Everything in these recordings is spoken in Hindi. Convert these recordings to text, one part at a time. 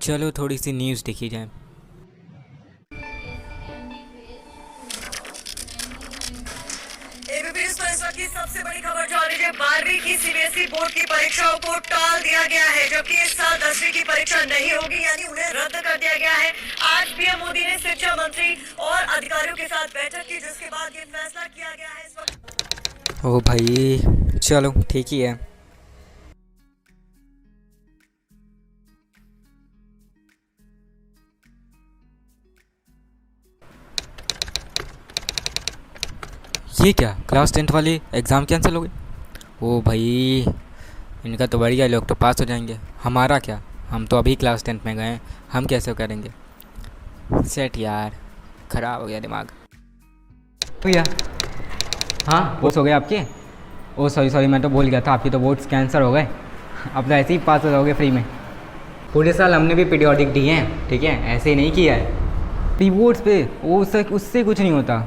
चलो थोड़ी सी न्यूज़ देखी जाए। एबीपी न्यूज़ पर इस वक्त की सबसे बड़ी खबर जो आ रही है, 12वीं की सीबीएसई बोर्ड की परीक्षाओं को टाल दिया गया है, जबकि इस साल 10वीं की परीक्षा नहीं होगी, यानी उन्हें रद्द कर दिया गया है। आज पीएम मोदी ने शिक्षा मंत्री और अधिकारियों के साथ बैठक की, जिसके बाद ये फैसला किया गया है। इस वक्त ओ भाई चलो ठीक ही है। ये क्या, क्लास 10th वाले एग्ज़ाम कैंसिल हो गए? ओ भाई इनका तो बढ़िया, लोग तो पास हो जाएंगे, हमारा क्या, हम तो अभी क्लास 10th में गए हैं, हम कैसे करेंगे? सेट यार, ख़राब हो गया दिमाग। भैया हाँ वोट्स हो गए आपके। ओ सॉरी मैं तो बोल गया था, आपकी तो वोट्स कैंसिल हो गए। अब तो ऐसे ही पास हो जाओगे फ्री में। पूरे साल हमने भी पीरियोडिक दिए हैं, ठीक है, ऐसे ही नहीं किया है। फ्री वोट्स पे वो उससे कुछ नहीं होता,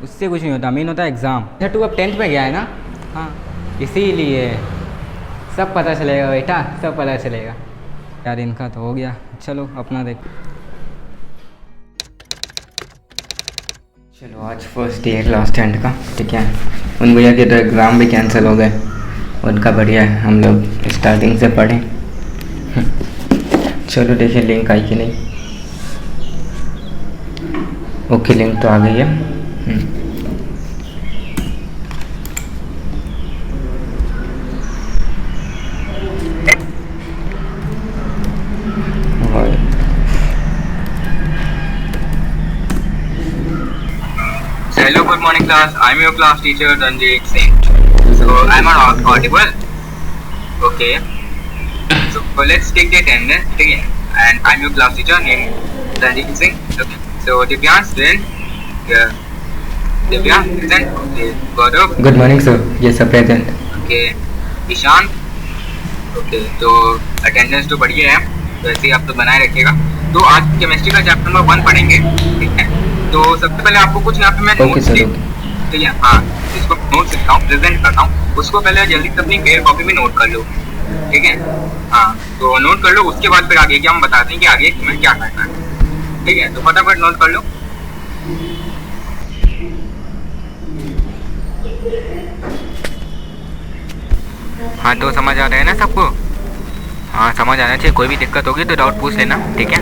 उससे कुछ नहीं होता, मेन होता है एग्ज़ाम। अच्छा तू अब 10th में गया है ना? हाँ इसीलिए सब पता चलेगा बेटा, सब पता चलेगा। यार इनका तो हो गया, चलो अपना देख। चलो आज फर्स्ट डे है क्लास 10 का, ठीक है। उन भैया के तो एग्ज़ाम भी कैंसिल हो गए, उनका बढ़िया है, हम लोग स्टार्टिंग से पढ़ें। चलो देखिए लिंक आई कि नहीं। ओके लिंक तो आ गई है। Hello, good morning class. I'm your class teacher Ranjit Singh. So I'm not audible. Okay. So let's take the attendance again. And I'm your class teacher named Ranjit Singh. Okay. So Divyansh then. Yeah. Divyansh present. Okay. Gaurav. Good morning sir, ये सब प्रेजेंट। Okay. ईशान. Okay. तो अटेंडेंस तो बढ़िया है, तो ऐसे ही आप तो बनाए रखिएगा। तो आज केमिस्ट्री का चैप्टर नंबर 1 पढ़ेंगे, ठीक है। तो सबसे पहले आपको कुछ यहाँ पे मैं नोट्स ठीक है, हाँ इसको नोट्स लिखता हूँ, प्रेजेंट करता हूँ, उसको पहले जल्दी से अपनी क्लियर कॉपी में नोट कर लो, ठीक है। हाँ तो नोट कर लो, उसके बाद फिर आगे क्या हम बताते हैं कि आगे तुम्हें क्या करना है, ठीक है। तो फटाफट नोट कर लो। हाँ तो समझ आ रहा है ना सबको? हाँ समझ आना चाहिए, कोई भी दिक्कत होगी तो डाउट पूछ लेना, ठीक है।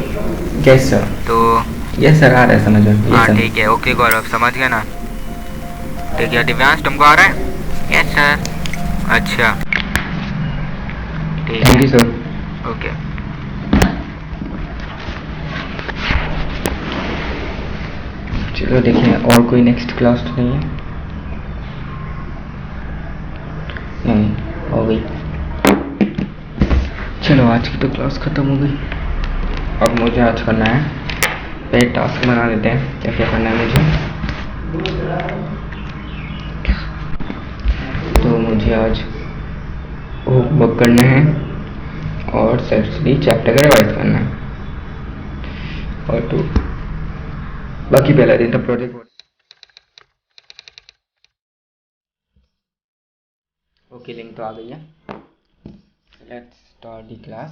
Yes sir. तो यस सर आ रहा है समझ में। हाँ ठीक है, ओके गौरव समझ गया ना, ठीक है। दिव्यांश तुमको आ रहा है? Yes sir. अच्छा ठीक है, थैंक यू सर। ओके। चलो देखिए और कोई नेक्स्ट क्लास तो नहीं है? नहीं हो गई। चलो आज की तो क्लास ख़त्म हो गई। अब मुझे आज करना है, पहले टास्क बना लेते हैं क्या क्या करना है मुझे। तो मुझे आज बुक करना है और सेक्शनली चैप्टर का रिवाइज करना है, और तो बाकी पहला दिन तो प्रोजेक्ट। ओके लिंक तो आ गई है, let's start the class.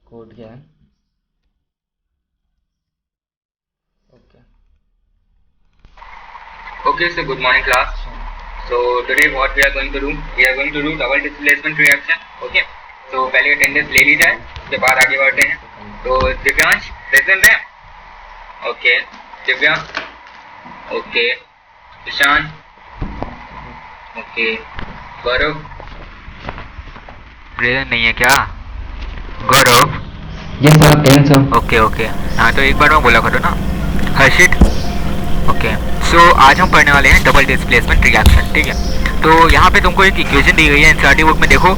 Code क्या है? Okay Okay, so good morning class. So today what we are going to do? We are going to do double displacement reaction. Okay. तो पहले अटेंडेंस ले ली जाए, उसके बाद आगे बढ़ते हैं। तो दिव्यांश प्रेजेंट है? Okay. Divya okay. Ishan okay. Gaurav present नहीं है क्या? Gaurav yes sir tense sir. Okay okay, हाँ तो एक बार मैं बोला करो ना। हर्षित ओके। सो आज हम पढ़ने वाले हैं डबल डिस्प्लेसमेंट रिएक्शन, ठीक है। तो यहाँ पे तुमको एक इक्वेशन दी गई है एनसीईआरटी बुक में, देखो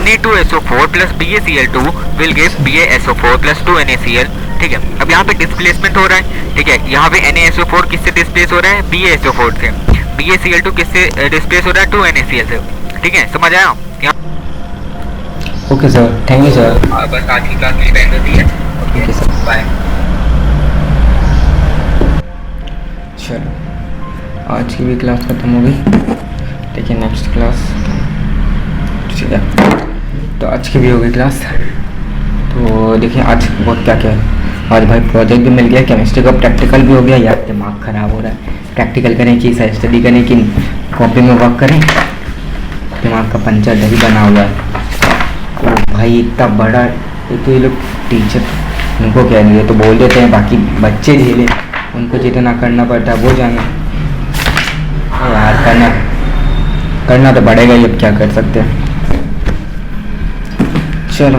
Na2SO4 plus BaCl2 will give BaSO4 plus 2NaCl, ठीक है। अब यहाँ पे डिस्प्लेसमेंट हो रहा है, ठीक है। यहाँ पे NaSO4 किससे डिस्प्लेस हो रहा है? BaSO4 से। BaCl2 किससे डिस्प्लेस हो रहा है? 2NaCl से, ठीक है। समझ आया? Okay sir, thank you sir. बस आज की क्लास मेरी बहन होती है। Okay sir bye. चलो आज की भी क्लास ख़त्म हो गई। देखिए नेक्स्ट क्लास, ठीक है। तो आज की भी हो गई क्लास। तो देखिए आज बहुत क्या क्या है। आज भाई प्रोजेक्ट भी मिल गया, केमिस्ट्री का प्रैक्टिकल भी हो गया। यार दिमाग ख़राब हो रहा है, प्रैक्टिकल करें कि सेल्फ स्टडी करें कि कॉपी में वर्क करें, दिमाग का पंचर नहीं बना हुआ है। ओ भाई इतना बड़ा, तो ये लोग टीचर उनको कह रही है तो बोल देते हैं, बाकी बच्चे झेले, उनको जितना करना पड़ता है वो जाने। यार करना तो पड़ेगा ही, अब क्या कर सकते हैं। चलो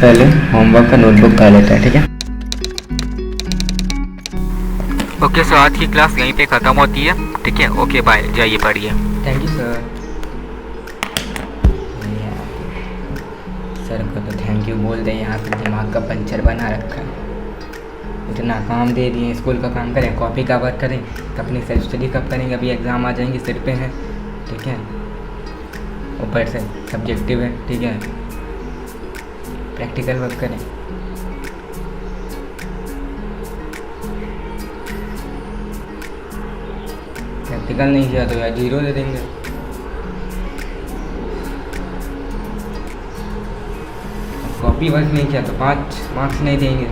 पहले होमवर्क का नोटबुक कर लेते हैं, ठीक है। ओके सो आज की क्लास यहीं पे ख़त्म होती है, ठीक है। ओके बाय, जाइए पढ़िए। Thank you sir. सर को तो थैंक यू बोल दें, यहाँ पे दिमाग का पंचर बना रखा है। इतना काम दे दिए, स्कूल का काम करें, कॉपी का वर्क करें, अपनी सेल्फ स्टडी कब करेंगे, अभी एग्ज़ाम आ जाएंगे, सिर पे हैं, ठीक है। ऊपर से सब्जेक्टिव है, ठीक है। प्रैक्टिकल वर्क करें। प्रैक्टिकल नहीं किया तो यार 0 दे देंगे। कॉपी वर्क नहीं किया तो 5 मार्क्स नहीं देंगे,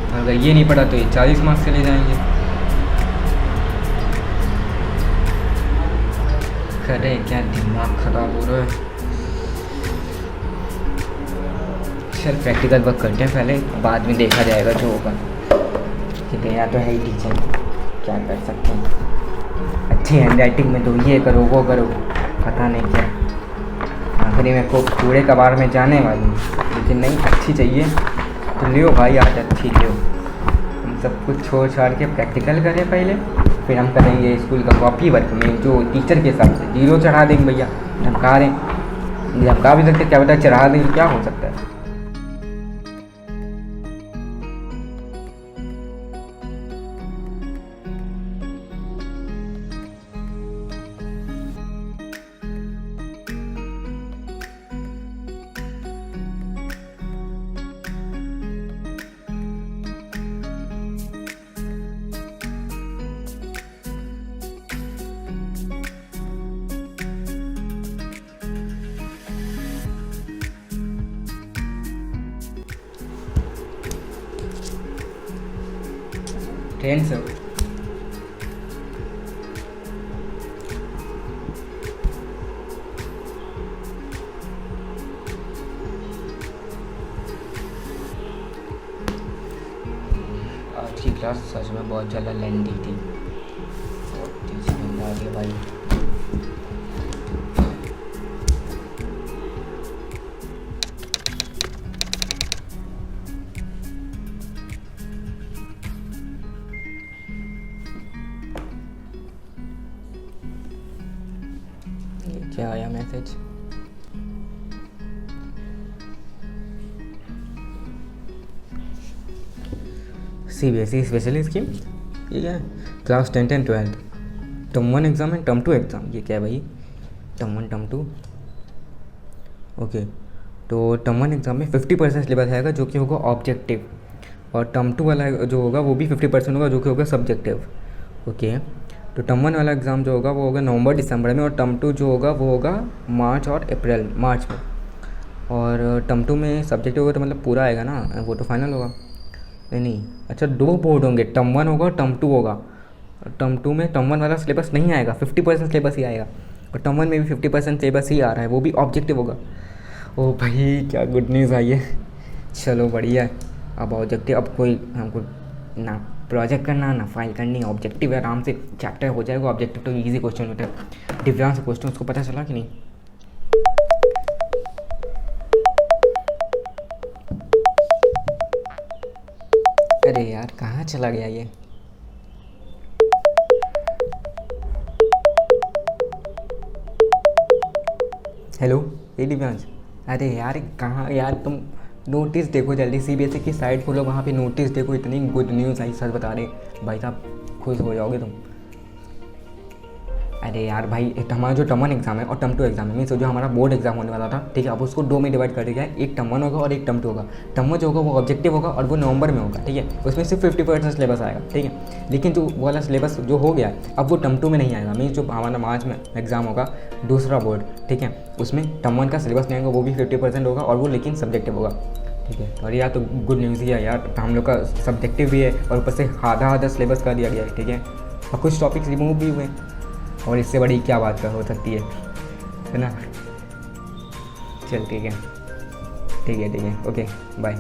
और अगर ये नहीं पढ़ा तो ये 40 मार्क्स चले जाएंगे। करे क्या, दिमाग खराब हो रहा है। चल प्रैक्टिकल वर्क करते हैं पहले, बाद में देखा जाएगा जो होगा। ठीक है, या तो है ही टीचर, क्या कर सकते हैं। अच्छी हैंड राइटिंग में तो ये करो वो करो, पता नहीं क्या। आखिरी में को कूड़े कबाड़ में जाने वाली, लेकिन नहीं, अच्छी चाहिए तो लियो भाई, आज अच्छी लियो। हम सब कुछ छोड़ छाड़ के प्रैक्टिकल करें पहले, फिर हम करेंगे स्कूल का कॉपी वर्क में जो टीचर के हिसाब से 0 चढ़ा देंगे भैया। धमका दें, धमका भी सकते, क्या पता चढ़ा देंगे, क्या हो सकता है। ट्रेन से आज की क्लास सच में बहुत ज़्यादा लेंथी थी, बहुत तेज नींद आ गई भाई। क्या आया मैसेज? CBSE स्पेशल स्कीम, ये क्या है? Class 10 and 12 term 1 exam and term 2 exam. ये क्या है भाई? Term 1 term 2, okay. तो टर्म 1 एग्ज़ाम में 50% सिलेबस आएगा जो कि होगा ऑब्जेक्टिव, और टर्म 2 वाला जो होगा वो भी 50% होगा जो कि होगा सब्जेक्टिव, ओके। तो टर्म 1 वाला एग्ज़ाम जो होगा वो होगा नवंबर दिसंबर में, और टर्म 2 जो होगा वो होगा मार्च और मार्च में। और टर्म 2 में सब्जेक्टिव होगा तो मतलब पूरा आएगा ना, वो तो फाइनल होगा। नहीं, अच्छा 2 बोर्ड होंगे, टर्म 1 होगा टर्म 2 होगा। टर्म 2 में टर्म 1 वाला सिलेबस नहीं आएगा, 50% सिलेबस ही आएगा, और टर्म 1 में भी 50% सिलेबस ही आ रहा है, वो भी ऑब्जेक्टिव होगा। ओ भाई क्या गुड न्यूज़ आई है, चलो बढ़िया है। अब ऑब्जेक्टिव, अब कोई हमको ना प्रोजेक्ट करना ना फाइल करनी, ऑब्जेक्टिव है, आराम से चैप्टर हो जाएगा। ऑब्जेक्टिव तो इजी क्वेश्चन होता है, दिव्यांश क्वेश्चन, उसको पता चला कि नहीं? अरे यार कहाँ चला गया ये? हेलो ये दिव्यांश, अरे यार कहाँ यार तुम? नोटिस देखो जल्दी, CBSE की साइट खोलो, वहाँ पे नोटिस देखो, इतनी गुड न्यूज़ आई, सच बता रहे भाई साहब, खुश हो जाओगे तुम। अरे यार भाई, एक हमारा जो टर्म 1 एग्ज़ाम है और टर्म 2 एग्ज़ाम है, मीन्स जो हमारा बोर्ड एग्जाम होने वाला था, ठीक है, अब उसको 2 में डिवाइड कर दिया गया है। एक टर्म 1 होगा और एक टर्म 2 होगा। टर्म 1 जो होगा वो ऑब्जेक्टिव होगा और वो नवंबर में होगा, ठीक है, उसमें सिर्फ 50% सिलेबस आएगा, ठीक है। लेकिन जो वो वाला सिलेबस जो हो गया है अब वो टर्म 2 में नहीं आएगा। मीन्स जो हमारा मार्च में एग्ज़ाम होगा दूसरा बोर्ड, ठीक है, उसमें टर्म 1 का सिलेबस नहीं आएगा, वो भी 50% होगा और वो लेकिन सब्जेक्टिव होगा, ठीक है। और यार तो गुड न्यूज़ ही है यार, हम लोग का सब्जेक्टिव भी है और ऊपर से आधा स्लेबस कर दिया गया है, ठीक है, और कुछ टॉपिक्स रिमूव भी हुए, और इससे बड़ी क्या बात कर हो सकती है ना। चल ठीक है, ओके बाय।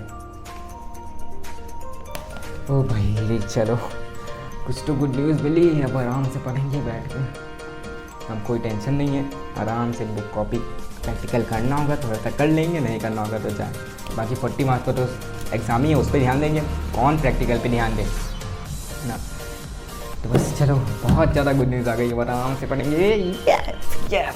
ओ भाई चलो, कुछ तो गुड न्यूज़ मिली। अब आराम से पढ़ेंगे बैठ के, अब कोई टेंशन नहीं है, आराम से बुक कॉपी प्रैक्टिकल करना होगा थोड़ा सा कर लेंगे, नहीं करना होगा तो जाए। बाकी 40 मार्क्स का तो एग्ज़ाम ही है, उस पर ध्यान देंगे, कौन प्रैक्टिकल पे ध्यान दे ना। तो बस चलो, बहुत ज़्यादा गुड न्यूज़ आ गई है, आराम से पढ़ेंगे। Yes yes.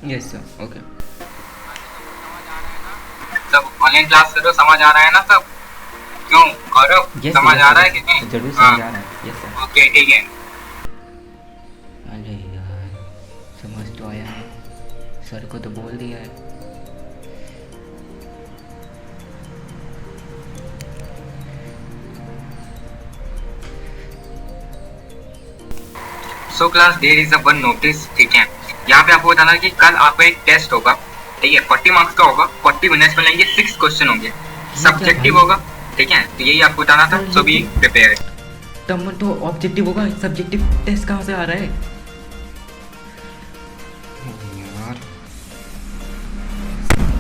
Yes sir, okay. सब ऑनलाइन क्लास करो, समझ आ रहा है ना सब? क्यों गौरव, समझ आ रहा है कि नहीं? जरूर समझ आ रहा है, यस सर। ओके ठीक है। अरे यार, समझ तो आया है, सर को तो बोल दिया है। So class there is a one notice, ठीक है। यहाँ पे आपको बताना कि कल आपका एक टेस्ट होगा, ठीक है, 40 मार्क्स का होगा, 40 मिनट्स में लेंगे, 6 क्वेश्चन होंगे, सब्जेक्टिव होगा, ठीक है। तो यही आपको बताना था, सो बी प्रिपेयर्ड। टर्म तो ऑब्जेक्टिव होगा, सब्जेक्टिव टेस्ट कहाँ से आ रहा है यार?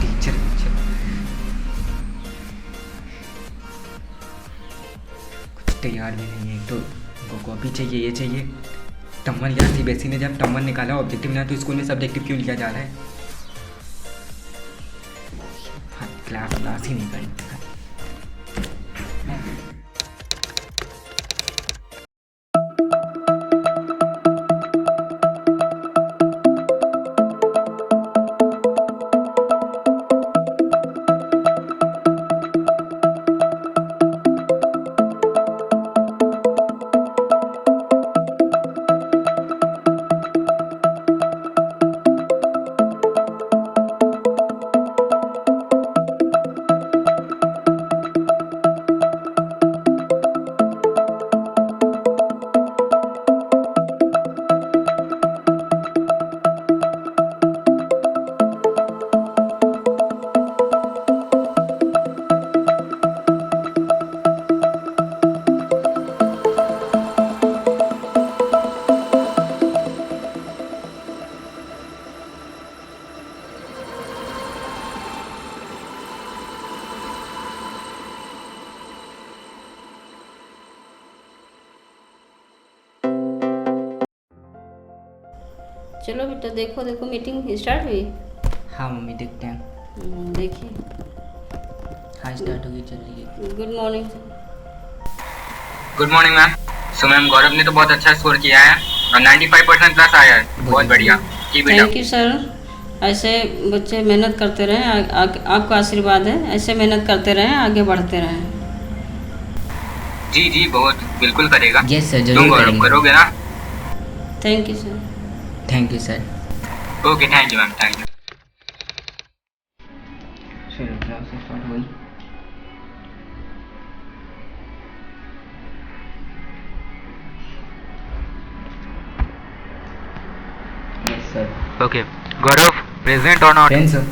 टीचर कुछ तैयार भी नहीं है, तो उनको कॉपी चाहिए, ये चाहिए। टर्म 1 यार, सीबीएसई ने जब टर्म 1 निकाला ऑब्जेक्टिव ना, तो स्कूल में सब्जेक्टिव क्यों लिया जा रहा है? क्लास ही नहीं करनी। चलो बेटा, देखो देखो मीटिंग स्टार्ट हुई। हाँ मम्मी, देखते हैं। देखिए, हाँ स्टार्ट होगी, चल रही है। Good morning. Good morning ma'am. So ma'am, Gaurav ने तो बहुत अच्छा स्कोर किया है और 95% प्लस आया है, बहुत बढ़िया। की बेटा। Thank you sir. ऐसे बच्चे मेहनत करते रहें, आपका आशीर्वाद है, ऐसे मेहनत करते रहें, आगे बढ़ते रहें। जी जी, बहुत बिल्कुल करेगा। यस सर, तुम जरूर गौरव करेंगे। करोगे ना? Thank you sir. Thank you sir. Okay, thank you ma'am, thank you. चलो क्लास स्टार्ट हुई। Yes sir. Okay Gaurav, present और नॉट? Ten sir.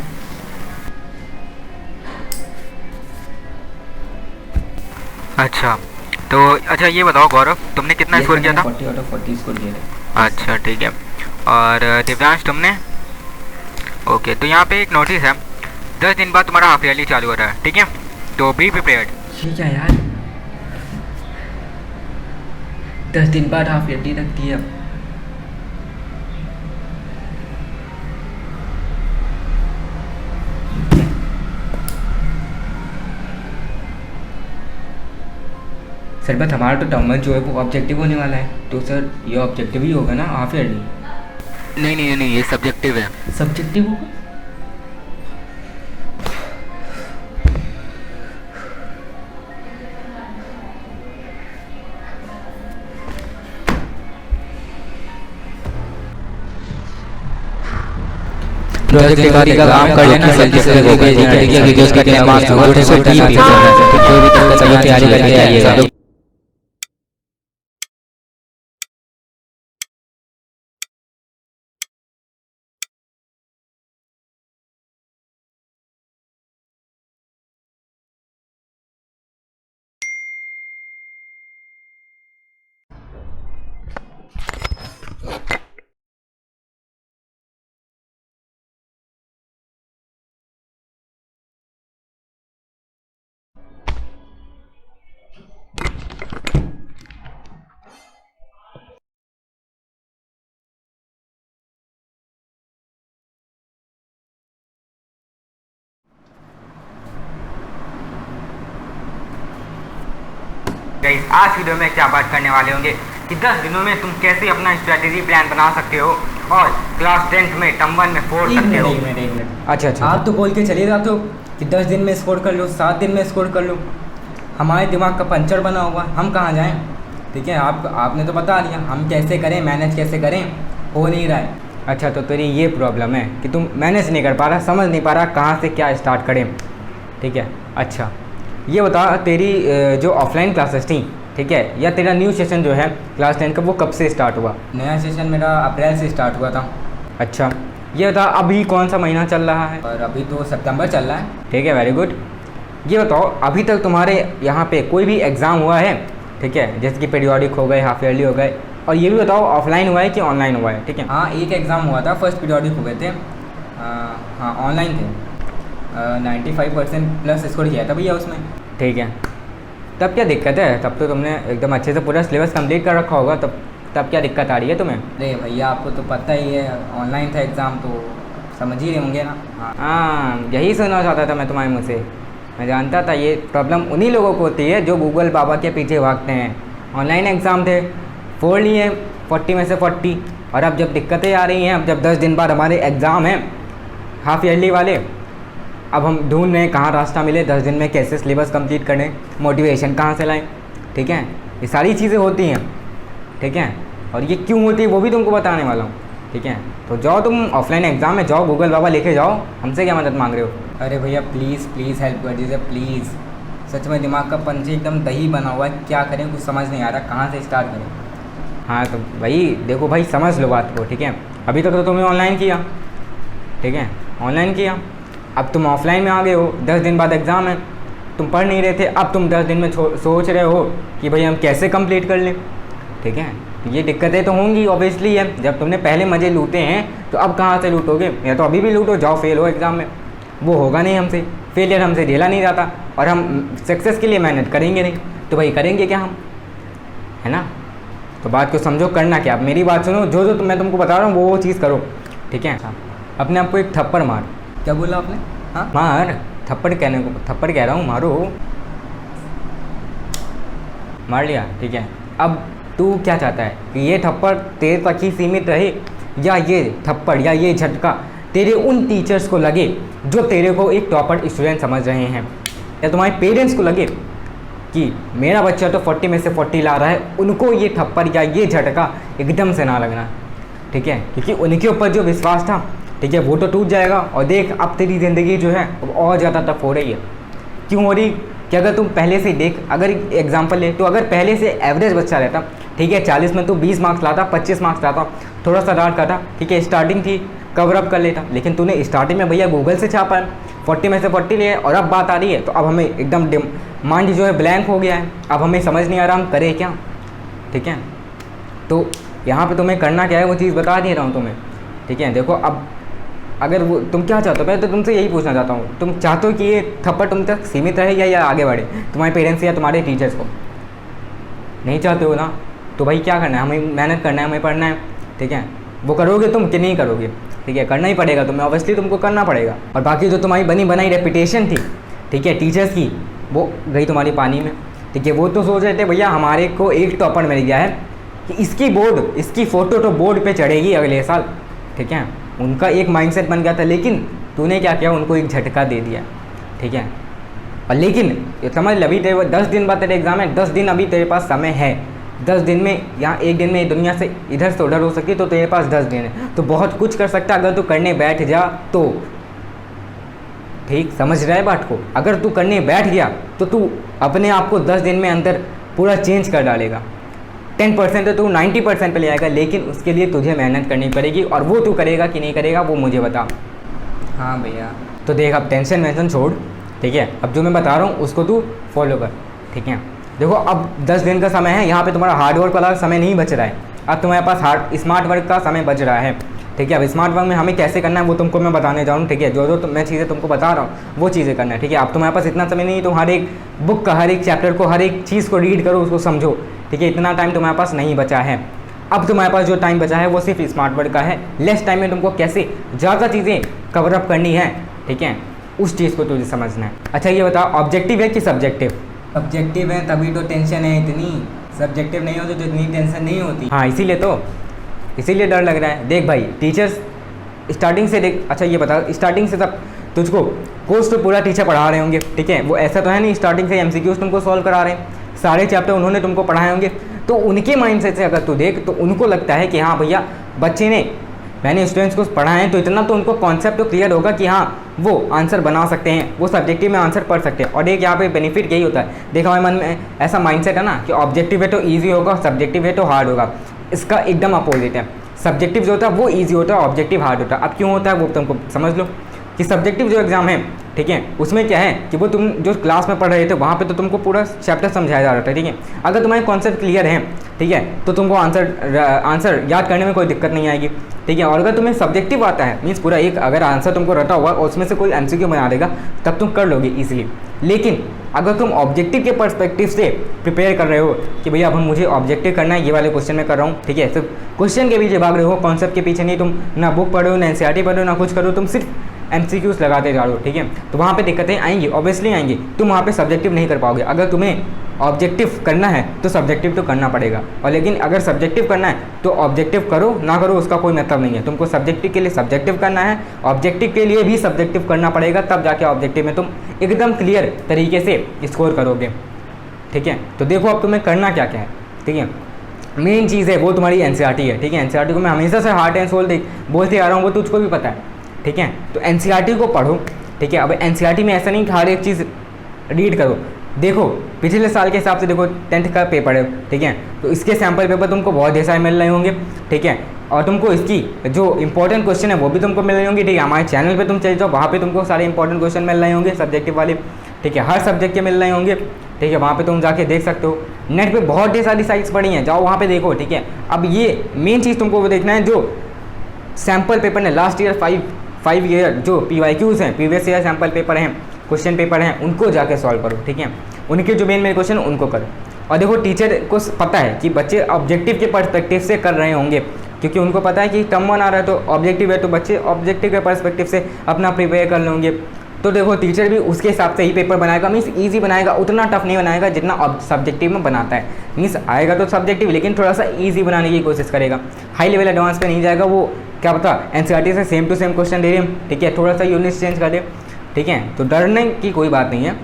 अच्छा, तो अच्छा ये बताओ गौरव, तुमने कितना स्कोर किया था? 40 आउट ऑफ 40 स्कोर किया था। अच्छा ठीक है। और दिव्यांश तुमने? ओके, तो यहाँ पे एक नोटिस है, 10 दिन बाद तुम्हारा हाफ ईयरली चालू हो रहा है, ठीक है, तो बी प्रिपेयर्ड। ठीक है यार, 10 दिन बाद हाफ ईयरली रखती है अब। सर बट हमारा तो टर्म जो है वो ऑब्जेक्टिव होने वाला है, तो सर ये ऑब्जेक्टिव ही होगा ना हाफ ईयरली? नहीं नहीं नहीं, ये सब्जेक्टिव है। सब्जेक्टिव होगा? प्रोजेक्ट का काम कर लेना जल्दी से जल्दी, ठीक है, क्योंकि उसका कितना मार्क्स होगा 230 कोई भी दिक्कत नहीं, तैयारी करके आइएगा। गाइस, आज वीडियो में क्या बात करने वाले होंगे कि 10 दिनों में तुम कैसे अपना स्ट्रेटेजी प्लान बना सकते हो और क्लास 10th में टर्म 1 में 4 सकते हो। अच्छा अच्छा, आप तो बोल के चले जाते हो कि 10 दिन में स्कोर कर लो, 7 दिन में स्कोर कर लो। हमारे दिमाग का पंचर बना हुआ, हम कहाँ जाएं? ठीक है, आपने तो बता दिया, हम कैसे करें, मैनेज कैसे करें, हो नहीं रहा है। अच्छा, तो तेरी ये प्रॉब्लम है कि तुम मैनेज नहीं कर पा रहा, समझ नहीं पा रहा कहाँ से क्या स्टार्ट करें। ठीक है, अच्छा ये बता, तेरी जो ऑफलाइन क्लासेस थी, ठीक है, या तेरा न्यू सेशन जो है क्लास 10 का, वो कब से स्टार्ट हुआ? नया सेशन मेरा अप्रैल से स्टार्ट हुआ था। अच्छा, ये बता अभी कौन सा महीना चल रहा है? और अभी तो सितंबर चल रहा है। ठीक है, वेरी गुड। ये बताओ अभी तक तुम्हारे यहाँ पे कोई भी एग्ज़ाम हुआ है? ठीक है, जैसे कि पीरियोडिक हो गए, हाफ ईयरली हो गए, और ये भी बताओ ऑफलाइन हुआ है कि ऑनलाइन हुआ है? ठीक है, हाँ एक एग्ज़ाम हुआ था, फर्स्ट पीरियोडिक हुए थे, हाँ ऑनलाइन थे, 95% प्लस स्कोर किया था भैया उसमें। ठीक है, तब क्या दिक्कत है? तब तो तुमने एकदम अच्छे से पूरा सिलेबस कंप्लीट कर रखा होगा, तब क्या दिक्कत आ रही है तुम्हें? अरे भैया आपको तो पता ही है, ऑनलाइन था एग्ज़ाम, तो समझ ही रहे होंगे ना। हाँ, यही सुनना चाहता था मैं तुम्हारे मुँह से। मैं जानता था ये प्रॉब्लम उन्हीं लोगों को होती है जो गूगल बाबा के पीछे भागते हैं। ऑनलाइन एग्ज़ाम थे, 4 लिए 40 में से 40, और अब जब दिक्कतें आ रही हैं, अब जब 10 दिन बाद हमारे एग्ज़ाम हैं हाफ ईयरली वाले, अब हम ढूंढ रहे हैं कहाँ रास्ता मिले 10 दिन में कैसे सिलेबस कंप्लीट करें, मोटिवेशन कहाँ से लाएं। ठीक है, ये सारी चीज़ें होती हैं। ठीक है, और ये क्यों होती है वो भी तुमको बताने वाला हूँ। ठीक है, तो जाओ तुम ऑफलाइन एग्ज़ाम में जाओ, गूगल बाबा लेके जाओ, हमसे क्या मदद मांग रहे हो? अरे भैया प्लीज़ प्लीज़ हेल्प कर दीजिए प्लीज़, सच में दिमाग का पंचे एकदम दही बना हुआ है, क्या करें कुछ समझ नहीं आ रहा, कहाँ से स्टार्ट करें। हाँ तो भाई देखो भाई, समझ लो बात को। ठीक है, अभी तक तो तुमने ऑनलाइन किया, ठीक है, ऑनलाइन किया, अब तुम ऑफलाइन में आ गए हो, 10 दिन बाद एग्ज़ाम है, तुम पढ़ नहीं रहे थे, अब तुम 10 दिन में सोच रहे हो कि भाई हम कैसे कंप्लीट कर लें। ठीक है, ये दिक्कतें तो होंगी ऑब्वियसली है, जब तुमने पहले मज़े लूटे हैं तो अब कहाँ से लूटोगे? या तो अभी भी लूटो, जाओ फेल हो एग्ज़ाम में, वो होगा नहीं हमसे, फेलियर हमसे झेला नहीं जाता, और हम सक्सेस के लिए मेहनत करेंगे नहीं, तो भाई करेंगे क्या हम, है ना? तो बात को समझो, करना क्या? अब मेरी बात सुनो, जो मैं तुमको बता रहा हूँ वो चीज़ करो। ठीक है, अपने आप को एक थप्पड़ मार। क्या बोला आपने? हाँ मार, थप्पड़ कह रहा हूँ, मारो, मार लिया। ठीक है, अब तू क्या चाहता है कि ये थप्पड़ तेरे तक ही सीमित रहे, या ये थप्पड़ या ये झटका तेरे उन टीचर्स को लगे जो तेरे को एक टॉपर स्टूडेंट समझ रहे हैं, या तुम्हारे पेरेंट्स को लगे कि मेरा बच्चा तो 40 में से 40 ला रहा है, उनको ये थप्पड़ या ये झटका एकदम से ना लगना। ठीक है, क्योंकि उनके ऊपर जो विश्वास था, ठीक है, वो तो टूट जाएगा। और देख अब तेरी ज़िंदगी जो है और ज़्यादा टफ हो रही है। क्यों हो रही? कि अगर तुम पहले से देख, अगर एग्जांपल ले, तो अगर पहले से एवरेज बच्चा रहता, ठीक है, 40 में तो 20 मार्क्स लाता, 25 मार्क्स लाता, थोड़ा सा डांट करता, ठीक है, स्टार्टिंग थी, कवर अप कर लेता, लेकिन तूने स्टार्टिंग में भैया गूगल से छापा है, 40 में से 40 लिए, और अब बात आ रही है तो अब हमें एकदम माइंड जो है ब्लैंक हो गया है, अब हमें समझ नहीं आ रहा हम करें क्या। ठीक है, तो यहाँ पे तुम्हें करना क्या है वो चीज़ बता दे रहा हूँ तुम्हें। ठीक है, देखो अब अगर वो तुम क्या चाहते हो, पहले तो तुमसे यही पूछना चाहता हूँ, तुम चाहते हो कि ये थप्पड़ तुम तक सीमित रहे या आगे बढ़े, तुम्हारे पेरेंट्स या तुम्हारे टीचर्स को? नहीं चाहते हो ना, तो भाई क्या करना है, हमें मेहनत करना है, हमें पढ़ना है। ठीक है, वो करोगे तुम कि नहीं करोगे? ठीक है, करना ही पड़ेगा तुम्हें, ऑब्वियसली तुमको करना पड़ेगा। और बाकी जो तुम्हारी बनी बनाई रेपुटेशन थी, ठीक है, टीचर्स की, वो गई तुम्हारी पानी में। ठीक है। वो तो सोच रहे थे भैया हमारे को एक टॉपर मिल गया है कि इसकी फ़ोटो तो बोर्ड पे चढ़ेगी अगले साल, ठीक है। उनका एक माइंडसेट बन गया था, लेकिन तूने क्या किया, उनको एक झटका दे दिया, ठीक है। और लेकिन ये समझ अभी तेरे 10 दिन बाद तेरे एग्ज़ाम है, 10 दिन अभी तेरे पास समय है। 10 दिन में यहाँ एक दिन में दुनिया से इधर से उधर हो सकती है, तो तेरे पास 10 दिन है, तो बहुत कुछ कर सकता है अगर तू करने बैठ जा तो। ठीक समझ रहा है बात को? अगर तू करने बैठ गया तो तू अपने आप को 10 दिन में अंदर पूरा चेंज कर डालेगा। 10% तो तू 90% पे ले आएगा, लेकिन उसके लिए तुझे मेहनत करनी पड़ेगी, और वो तू करेगा कि नहीं करेगा वो मुझे बता। हाँ भैया। तो देख, अब टेंशन वेंशन छोड़, ठीक है। अब जो मैं बता रहा हूँ उसको तू फॉलो कर, ठीक है। देखो अब 10 दिन का समय है, यहाँ पे तुम्हारा हार्ड वर्क वाला समय नहीं बच रहा है, अब तुम्हारे पास स्मार्ट वर्क का समय बच रहा है, ठीक है। अब स्मार्ट वर्क में हमें कैसे करना है वो तुमको मैं बताने जा रहा हूँ, ठीक है। जो मैं चीज़ें तुमको बता रहा हूँ वो चीज़ें करना है, ठीक है। अब तुम्हारे पास इतना समय नहीं, तुम हर एक बुक का, हर एक चैप्टर को, हर एक चीज़ को रीड करो, उसको समझो, ठीक है। इतना टाइम तुम्हारे पास नहीं बचा है। अब तुम्हारे पास जो टाइम बचा है वो सिर्फ स्मार्ट वर्क का है। लेस टाइम में तुमको कैसे ज़्यादा चीज़ें कवर अप करनी है, ठीक है, उस चीज़ को तुझे समझना है। अच्छा ये बताओ, ऑब्जेक्टिव है कि सब्जेक्टिव? सब्जेक्टिव है तभी तो टेंशन है इतनी, सब्जेक्टिव नहीं होती तो इतनी टेंशन नहीं होती। हाँ इसीलिए डर लग रहा है। देख भाई, टीचर्स स्टार्टिंग से देख, अच्छा ये बता, स्टार्टिंग से तब तुझको कोर्स तो पूरा टीचर पढ़ा रहे होंगे, ठीक है। वो ऐसा तो है नहीं स्टार्टिंग से MCQs तुमको सॉल्व करा रहे हैं, सारे चैप्टर उन्होंने तुमको पढ़ाए होंगे, तो उनके माइंडसेट से अगर तू देख तो उनको लगता है कि हाँ भैया बच्चे ने, मैंने स्टूडेंट्स को पढ़ाए हैं तो इतना तो उनको कॉन्सेप्ट तो क्लियर होगा कि हाँ वो आंसर बना सकते हैं, वो सब्जेक्टिव में आंसर पढ़ सकते हैं। और एक यहाँ पे बेनिफिट यही होता है, देखा हमारे मन में ऐसा माइंडसेट है ना कि ऑब्जेक्टिव है तो ईजी होगा, सब्जेक्टिव है तो हार्ड होगा। इसका एकदम अपोजिट है। सब्जेक्टिव जो होता है वो ईजी होता है, ऑब्जेक्टिव हार्ड होता है। अब क्यों होता है वो तुमको समझ लो कि सब्जेक्टिव जो एग्ज़ाम है, ठीक है, उसमें क्या है कि वो तुम जो क्लास में पढ़ रहे थे वहाँ पे तो तुमको पूरा चैप्टर समझाया जा रहा था, ठीक है। अगर तुम्हारे कॉन्सेप्ट क्लियर है, ठीक है, तो तुमको आंसर याद करने में कोई दिक्कत नहीं आएगी, ठीक है। और अगर तुम्हें सब्जेक्टिव आता है, मीन्स पूरा एक अगर आंसर तुमको रटा हुआ और उसमें से कोई MCQ बना देगा तब तुम कर लोगे ईजिली। लेकिन अगर तुम ऑब्जेक्टिव के पर्सपेक्टिव से प्रिपेयर कर रहे हो कि भैया अब मुझे ऑब्जेक्टिव करना है, ये वाले क्वेश्चन में कर रहा हूँ, ठीक है, सिर्फ क्वेश्चन के पीछे भाग रहे हो, कॉन्सेप्ट के पीछे नहीं, तुम ना बुक पढ़ो ना NCERT पढ़ो ना कुछ करो, तुम सिर्फ MCQs लगाते जा रहे हो, ठीक है, तो वहाँ पे दिक्कतें आएंगी, ऑब्वियसली आएंगी। तुम वहाँ पे सब्जेक्टिव नहीं कर पाओगे। अगर तुम्हें ऑब्जेक्टिव करना है तो सब्जेक्टिव तो करना पड़ेगा, और लेकिन अगर सब्जेक्टिव करना है तो ऑब्जेक्टिव करो ना करो उसका कोई मतलब नहीं है। तुमको सब्जेक्टिव के लिए सब्जेक्टिव करना है, ऑब्जेक्टिव के लिए भी सब्जेक्टिव करना पड़ेगा, तब जाके ऑब्जेक्टिव में तुम एकदम क्लियर तरीके से स्कोर करोगे, ठीक है। तो देखो अब तुम्हें करना क्या क्या है, ठीक है। मेन चीज़ है वो तुम्हारी NCERT है, ठीक है। NCERT को मैं हमेशा से हार्ट एंड सोल बोलते आ रहा हूँ, वो तुझको भी पता है, ठीक है। तो NCERT को पढ़ो, ठीक है। अब NCERT में ऐसा नहीं कि हर एक चीज़ रीड करो। देखो पिछले साल के हिसाब से देखो 10th का पेपर है, ठीक है, तो इसके सैम्पल पेपर तुमको बहुत ढेर सारे मिल रहे होंगे, ठीक है। और तुमको इसकी जो इंपॉर्टेंट क्वेश्चन है वो भी तुमको मिल रहे होंगे, ठीक है। हमारे चैनल पे तुम चले जाओ, वहाँ पे तुमको सारे इंपॉर्टेंट क्वेश्चन मिल रहे होंगे सब्जेक्टिव वाले, ठीक है, हर सब्जेक्ट के मिल रहे होंगे, ठीक है। वहाँ पे तुम जाके देख सकते हो, नेट पे बहुत ढेर सारी साइट्स पड़ी हैं, जाओ वहाँ पे देखो, ठीक है। अब ये मेन चीज़ तुमको वो देखना है, जो सैम्पल पेपर ने लास्ट ईयर 5 ईयर जो PYQs हैं, प्रीवियस ईयर सैम्पल पेपर हैं, क्वेश्चन पेपर हैं, उनको जाके सॉल्व करो, ठीक है। उनके जो मेन क्वेश्चन उनको करो। और देखो टीचर को पता है कि बच्चे ऑब्जेक्टिव के पर्सपेक्टिव से कर रहे होंगे, क्योंकि उनको पता है कि टर्म 1 आ रहा है तो ऑब्जेक्टिव है, तो बच्चे ऑब्जेक्टिव के पर्सपेक्टिव से अपना प्रिपेयर कर लेंगे। तो देखो टीचर भी उसके हिसाब से ही पेपर बनाएगा, मीन्स ईजी बनाएगा, उतना टफ नहीं बनाएगा जितना सब्जेक्टिव में बनाता है। मीन्स आएगा तो सब्जेक्टिव, लेकिन थोड़ा सा ईजी बनाने की कोशिश करेगा, हाई लेवल एडवांस पे नहीं जाएगा। वो क्या पता NCERT से सेम टू सेम क्वेश्चन दे रहे हैं, ठीक है, थोड़ा सा यूनिट चेंज कर दे, ठीक है। तो डरने की कोई बात नहीं है।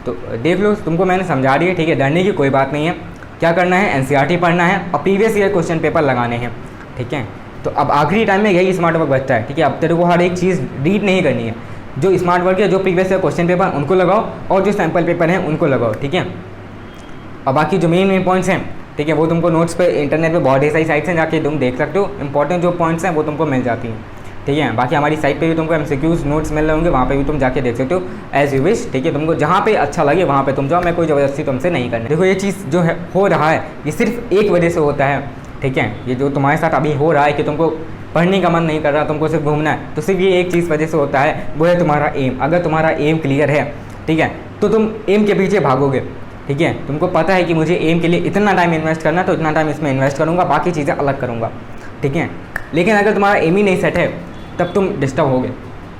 तो देख लो, तुमको मैंने समझा दिया, ठीक है, डरने की कोई बात नहीं है। क्या करना है, NCERT पढ़ना है और प्रीवियस ईयर क्वेश्चन पेपर लगाने हैं, ठीक है। तो अब आखिरी टाइम में यही स्मार्ट वर्क बचता है, ठीक है। अब तेरे को हर एक चीज़ रीड नहीं करनी है, जो स्मार्ट वर्क है, जो प्रीवियस ईयर क्वेश्चन पेपर उनको लगाओ और जो सैम्पल पेपर हैं उनको लगाओ, ठीक है। और बाकी जो मेन पॉइंट्स हैं, ठीक है, वो तुमको नोट्स पे इंटरनेट पे बहुत सारी साइट्स हैं, जाके तुम देख सकते हो। इंपॉर्टेंट जो पॉइंट्स हैं वो तुमको मिल जाती हैं, ठीक है। बाकी हमारी साइट पे भी तुमको MCQs नोट्स मिल रहे होंगे, वहाँ पे भी तुम जाके देख सकते हो एज यू विश, ठीक है। तुमको जहाँ पे अच्छा लगे वहाँ पे तुम जाओ, मैं कोई ज़बरदस्ती तुमसे नहीं करनी। देखो ये चीज़ जो है हो रहा है, ये सिर्फ एक वजह से होता है, ठीक है। ये जो तुम्हारे साथ अभी हो रहा है कि तुमको पढ़ने का मन नहीं कर रहा, तुमको सिर्फ घूमना है, तो सिर्फ ये एक चीज़ वजह से होता है, वो है तुम्हारा एम। अगर तुम्हारा एम क्लियर है, ठीक है, तो तुम एम के पीछे भागोगे, ठीक है। तुमको पता है कि मुझे एम के लिए इतना टाइम इन्वेस्ट करना है, तो इतना टाइम इसमें इन्वेस्ट करूँगा, बाकी चीज़ें अलग करूँगा, ठीक है। लेकिन अगर तुम्हारा एम ही नहीं सेट है तब तुम डिस्टर्ब होगे,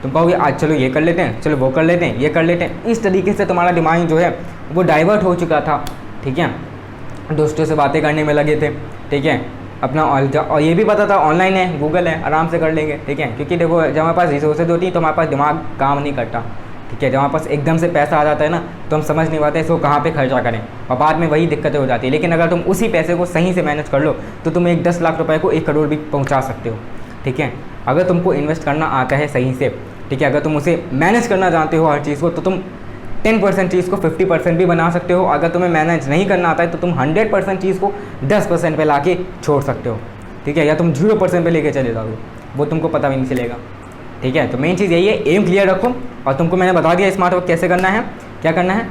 तुम कहोगे आज चलो ये कर लेते हैं, चलो वो कर लेते हैं, ये कर लेते हैं। इस तरीके से तुम्हारा दिमाग जो है वो डाइवर्ट हो चुका था, ठीक है। दोस्तों से बातें करने में लगे थे, ठीक है। अपना और ये भी पता था ऑनलाइन है, गूगल है, आराम से कर लेंगे, ठीक है। क्योंकि देखो जब हमारे पास रिसोर्सेज होती हैं तो हमारे पास दिमाग काम नहीं करता, ठीक है। जब हमारे पास एकदम से पैसा आ जाता है ना तो हम समझ नहीं पाते इसको कहाँ पे खर्चा करें, और बाद में वही दिक्कतें हो जाती है। लेकिन अगर तुम उसी पैसे को सही से मैनेज कर लो तो तुम एक 10 लाख रुपए को 1 करोड़ भी पहुँचा सकते हो, ठीक है। अगर तुमको इन्वेस्ट करना आता है सही से, ठीक है, अगर तुम उसे मैनेज करना जानते हो हर चीज़ को, तो तुम 10% चीज़ को 50% भी बना सकते हो। अगर तुम्हें मैनेज नहीं करना आता है तो तुम 100% चीज़ को 10% पे ला के छोड़ सकते हो, ठीक है। या तुम 0% पे लेके चले जाओगे, वो तुमको पता भी नहीं चलेगा, ठीक है। तो मेन चीज़ यही है, एम क्लियर रखो। और तुमको मैंने बता दिया स्मार्ट वर्क कैसे करना है, क्या करना है।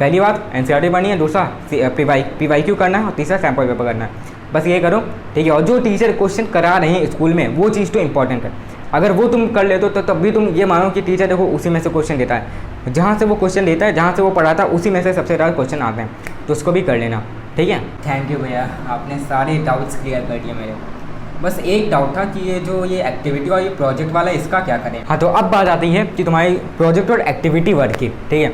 पहली बात NCERT पढ़नी है, दूसरा PYQ करना है, और तीसरा सैम्पल पेपर करना है। बस ये करो, ठीक है। और जो टीचर क्वेश्चन करा रहे हैं स्कूल में वो चीज़ तो इंपॉर्टेंट है। अगर वो तुम कर लेते हो तो तब भी तुम ये मानो कि टीचर देखो उसी में से क्वेश्चन देता है, जहाँ से वो क्वेश्चन देता है, जहाँ से वो पढ़ाता है उसी में से सबसे ज़्यादा क्वेश्चन आते हैं, तो उसको भी कर लेना, ठीक है। थैंक यू भैया, आपने सारे डाउट्स क्लियर कर दिए मेरे। बस एक डाउट था कि ये एक्टिविटी और ये प्रोजेक्ट वाला इसका क्या करें। हाँ, तो अब बात आती है कि तुम्हारी प्रोजेक्ट और एक्टिविटी वर्क की, ठीक है।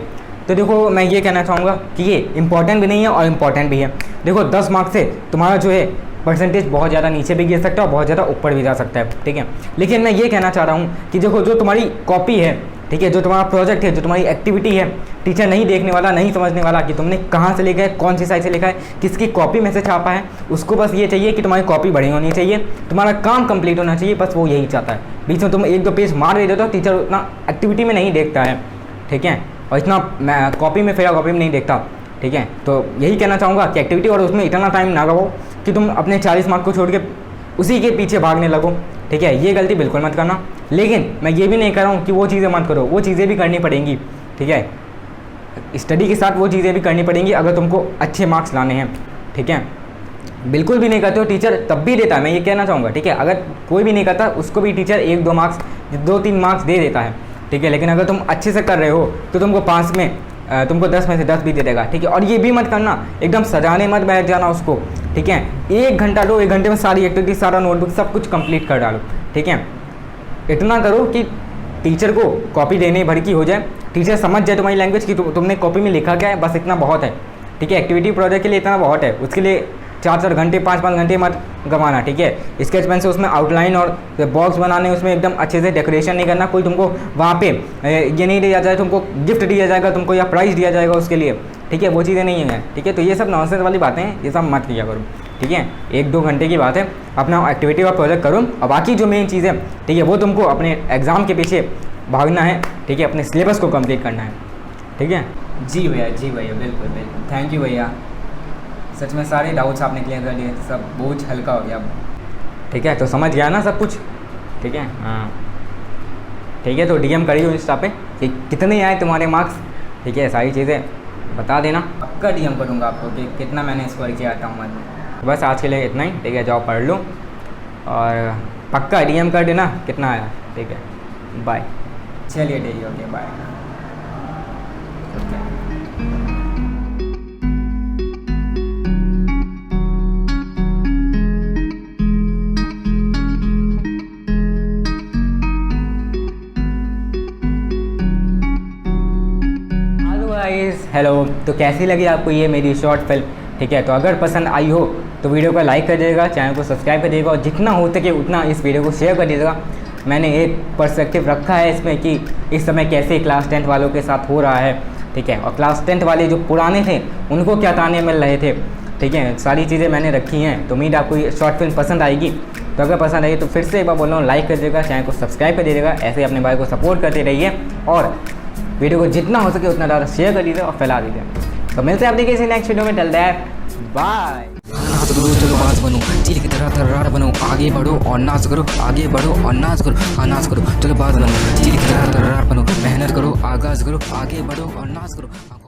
तो देखो मैं ये कहना चाहूँगा कि ये इंपॉर्टेंट भी नहीं है और इम्पॉर्टेंट भी है। देखो 10 मार्क्स से तुम्हारा जो है परसेंटेज बहुत ज़्यादा नीचे भी गिर सकता है और बहुत ज़्यादा ऊपर भी जा सकता है, ठीक है। लेकिन मैं ये कहना चाह रहा हूँ कि देखो जो तुम्हारी कॉपी है, ठीक है, जो तुम्हारा प्रोजेक्ट है, जो तुम्हारी एक्टिविटी है, टीचर नहीं देखने वाला, नहीं समझने वाला कि तुमने कहाँ से लिखा है, कौन सी साइड से लिखा है, किसकी कॉपी में से छापा है। उसको बस ये चाहिए कि तुम्हारी कॉपी बड़ी होनी चाहिए, तुम्हारा काम कंप्लीट होना चाहिए, बस वो यही चाहता है। बीच में तुम 1-2 पेज मार दे देते हो, टीचर उतना एक्टिविटी में नहीं देखता है, ठीक है, और इतना कॉपी में फेरा कॉपी में नहीं देखता, ठीक है। तो यही कहना चाहूँगा कि एक्टिविटी और उसमें इतना टाइम ना लगाओ कि तुम अपने 40 मार्क को छोड़ के उसी के पीछे भागने लगो, ठीक है। ये गलती बिल्कुल मत करना। लेकिन मैं ये भी नहीं कर रहा हूँ कि वो चीज़ें मत करो, वो चीज़ें भी करनी पड़ेंगी, ठीक है। स्टडी के साथ वो चीज़ें भी करनी पड़ेंगी अगर तुमको अच्छे मार्क्स लाने हैं, ठीक है। बिल्कुल भी नहीं करते हो टीचर तब भी देता है, मैं ये कहना चाहूँगा, ठीक है। अगर कोई भी नहीं करता उसको भी टीचर 1-2 मार्क्स, 2-3 मार्क्स दे देता है, ठीक है। लेकिन अगर तुम अच्छे से कर रहे हो तो तुमको 5 में तुमको 10 में से 10 भी दे देगा, ठीक है। और ये भी मत करना एकदम सजाने मत बैठ जाना उसको, ठीक है। 1 घंटा लो, 1 घंटे में सारी एक्टिविटी, सारा नोटबुक, सब कुछ कंप्लीट कर डालो, ठीक है। इतना करो कि टीचर को कॉपी देने भर की हो जाए, टीचर समझ जाए तुम्हारी लैंग्वेज कि तुमने कॉपी में लिखा क्या है, बस इतना बहुत है, ठीक है। एक्टिविटी प्रोजेक्ट के लिए इतना बहुत है, उसके लिए 4-4 घंटे 5-5 घंटे मत गंवाना, ठीक है। स्केच पेन से उसमें आउटलाइन और बॉक्स बनाने, उसमें एकदम अच्छे से डेकोरेशन नहीं करना। कोई तुमको वहाँ पे ये नहीं दिया जाए, तुमको गिफ्ट दिया जाएगा तुमको या प्राइज़ दिया जाएगा उसके लिए, ठीक है, वो चीज़ें नहीं है, ठीक है। तो ये सब नॉनसेंस वाली बातें हैं, ये सब मत किया करो, ठीक है। 1-2 घंटे की बात है, अपना एक्टिविटी और प्रोजेक्ट करो, और बाकी जो मेन चीज़ है, ठीक है, वो तुमको अपने एग्ज़ाम के पीछे भागना है, ठीक है, अपने सिलेबस को कंप्लीट करना है, ठीक है। जी भैया, जी भैया, बिल्कुल बिल्कुल, थैंक यू भैया। सच में सारे डाउट्स आपने क्लियर कर लिए, सब बोझ हल्का हो गया, ठीक है। तो समझ गया ना सब कुछ, ठीक है। हाँ, ठीक है। तो DM करिए इंस्टा पे कि कितने आए तुम्हारे मार्क्स, ठीक है, सारी चीज़ें बता देना, पक्का DM करूँगा आपको कि कितना मैंने स्कोर किया आता हूँ मैं। बस आज के लिए इतना ही, ठीक है। जाओ पढ़ लो और पक्का DM कर देना कितना आया, ठीक है। बाय, चलिए ठीक है, ओके बाय। हेलो, तो कैसी लगी आपको ये मेरी शॉर्ट फिल्म, ठीक है। तो अगर पसंद आई हो तो वीडियो को लाइक कर दीजिएगा, चैनल को सब्सक्राइब कर दीजिएगा, और जितना हो सके उतना इस वीडियो को शेयर कर दीजिएगा। मैंने एक पर्सपेक्टिव रखा है इसमें कि इस समय कैसे क्लास 10th वालों के साथ हो रहा है, ठीक है। और क्लास 10th वाले जो पुराने थे उनको क्या ताने मिल रहे थे, ठीक है। सारी चीज़ें मैंने रखी हैं, तो उम्मीद आपको ये शॉर्ट फिल्म पसंद आएगी। तो अगर पसंद आई तो फिर से एक बार बोल रहा हूँ, लाइक कर दीजिएगा, चैनल को सब्सक्राइब कर दीजिएगा, ऐसे अपने भाई को सपोर्ट करते रहिए, और वीडियो को जितना हो सके उतना ज़्यादा शेयर कर दीजिए और फैला दीजिए। तो मिलते हैं अपने किसी नेक्स्ट वीडियो में, टिल दैट बाय। नाच करो, चलो बाज बनो, चील की तरह तर्रार बनो, आगे बढ़ो और नाच करो, आगे बढ़ो और नाच करो, हाँ नाच करो, चलो बाज बनो, चील की तरह तर्रार बनो, मेहनत करो, आगाज करो, आगे बढ़ो और नाच करो।